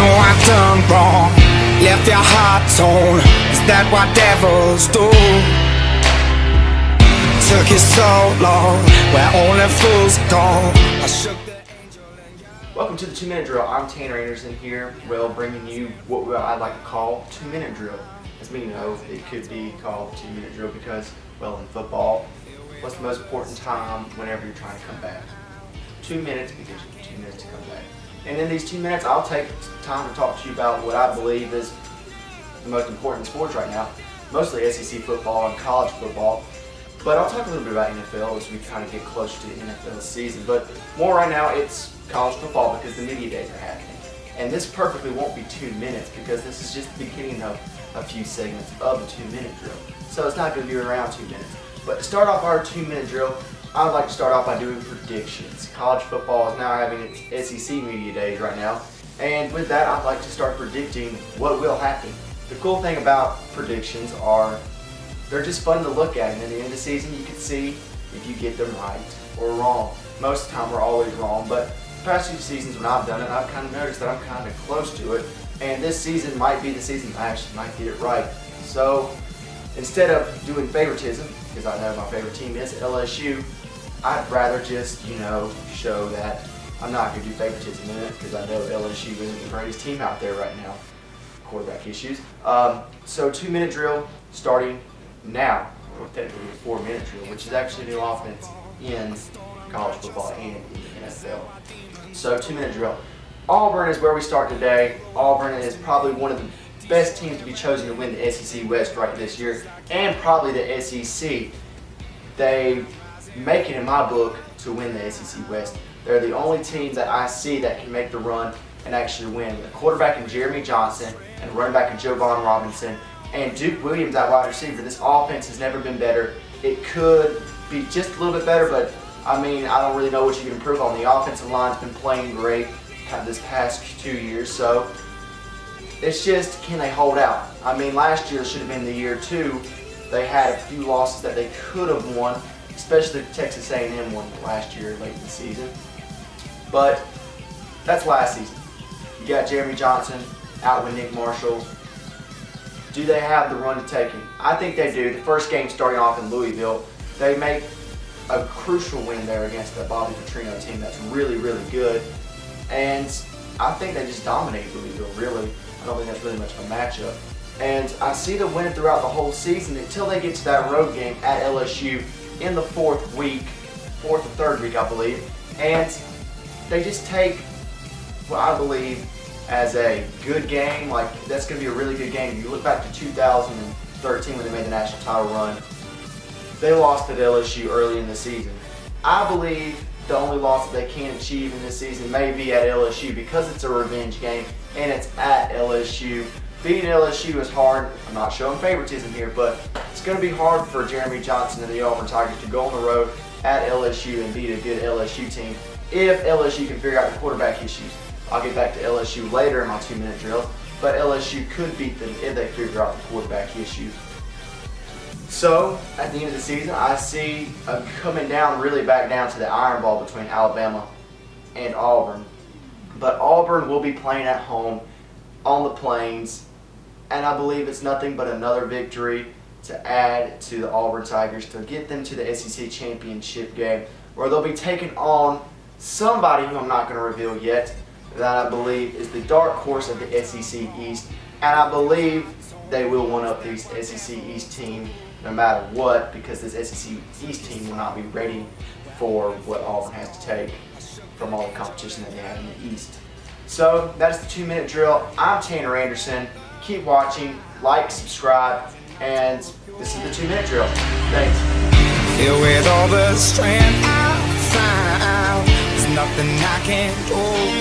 I've done wrong, left your heart torn. Is that what devils do? Took you so long, where only fools go. I shook the angel and Welcome to the 2-Minute Drill. I'm Tanner Anderson here, bringing you what I'd like to call 2-Minute Drill. As many know, it could be called 2-Minute Drill because, in football, what's the most important time whenever you're trying to come back? 2 minutes, because you have 2 minutes to come back. And in these 2 minutes, I'll take time to talk to you about what I believe is the most important sports right now, mostly SEC football and college football. But I'll talk a little bit about NFL as we kind of get closer to the NFL season. But more right now, it's college football because the media days are happening. And this perfectly won't be 2 minutes because this is just the beginning of a few segments of the 2-minute drill. So it's not going to be around 2 minutes. But to start off our 2-minute drill, I'd like to start off by doing predictions. College football is now having its SEC media days right now. And with that, I'd like to start predicting what will happen. The cool thing about predictions are they're just fun to look at, and at the end of the season you can see if you get them right or wrong. Most of the time we're always wrong, but the past few seasons when I've done it, I've kind of noticed that I'm kind of close to it, and this season might be the season I actually might get it right. So instead of doing favoritism, because I know my favorite team is LSU, I'd rather just, show that I'm not going to do favoritism in it, because I know LSU isn't the greatest team out there right now. Quarterback issues. So 2-minute drill starting now, or technically a 4-minute drill, which is actually a new offense in college football and in the NFL. So 2-minute drill. Auburn is where we start today. Auburn is probably one of the best teams to be chosen to win the SEC West right this year, and probably the SEC. They make it in my book to win the SEC West. They're the only team that I see that can make the run and actually win. With a quarterback in Jeremy Johnson and a running back in Jovan Robinson and Duke Williams at wide receiver. This offense has never been better. It could be just a little bit better, but I don't really know what you can improve on. The offensive line's been playing great this past 2 years, so it's just, can they hold out? Last year should have been the year too. They had a few losses that they could have won, especially Texas A&M won last year late in the season. But that's last season. You got Jeremy Johnson out with Nick Marshall. Do they have the run to take him? I think they do. The first game starting off in Louisville, they make a crucial win there against the Bobby Petrino team that's really, really good. And I think they just dominated Louisville, really. I don't think that's really much of a matchup. And I see them winning throughout the whole season until they get to that road game at LSU in the fourth or third week, I believe. And they just take what I believe as a good game. That's going to be a really good game. If you look back to 2013 when they made the national title run, they lost at LSU early in the season. I believe the only loss that they can achieve in this season may be at LSU because it's a revenge game and it's at LSU. Beating LSU is hard. I'm not showing favoritism here, but it's going to be hard for Jeremy Johnson and the Auburn Tigers to go on the road at LSU and beat a good LSU team if LSU can figure out the quarterback issues. I'll get back to LSU later in my 2-minute drill, but LSU could beat them if they figure out the quarterback issues. So, at the end of the season, I see coming down really back down to the iron ball between Alabama and Auburn. But Auburn will be playing at home on the Plains, and I believe it's nothing but another victory to add to the Auburn Tigers to get them to the SEC championship game, where they'll be taking on somebody who I'm not going to reveal yet, that I believe is the dark horse of the SEC East, and I believe they will one-up this SEC East team no matter what, because this SEC East team will not be ready for what Auburn has to take from all the competition that they have in the East. So that's the 2-minute drill. I'm Tanner Anderson. Keep watching, like, subscribe, and this is the 2-minute drill. Thanks. Here with all the strength I found, there's nothing I can't do.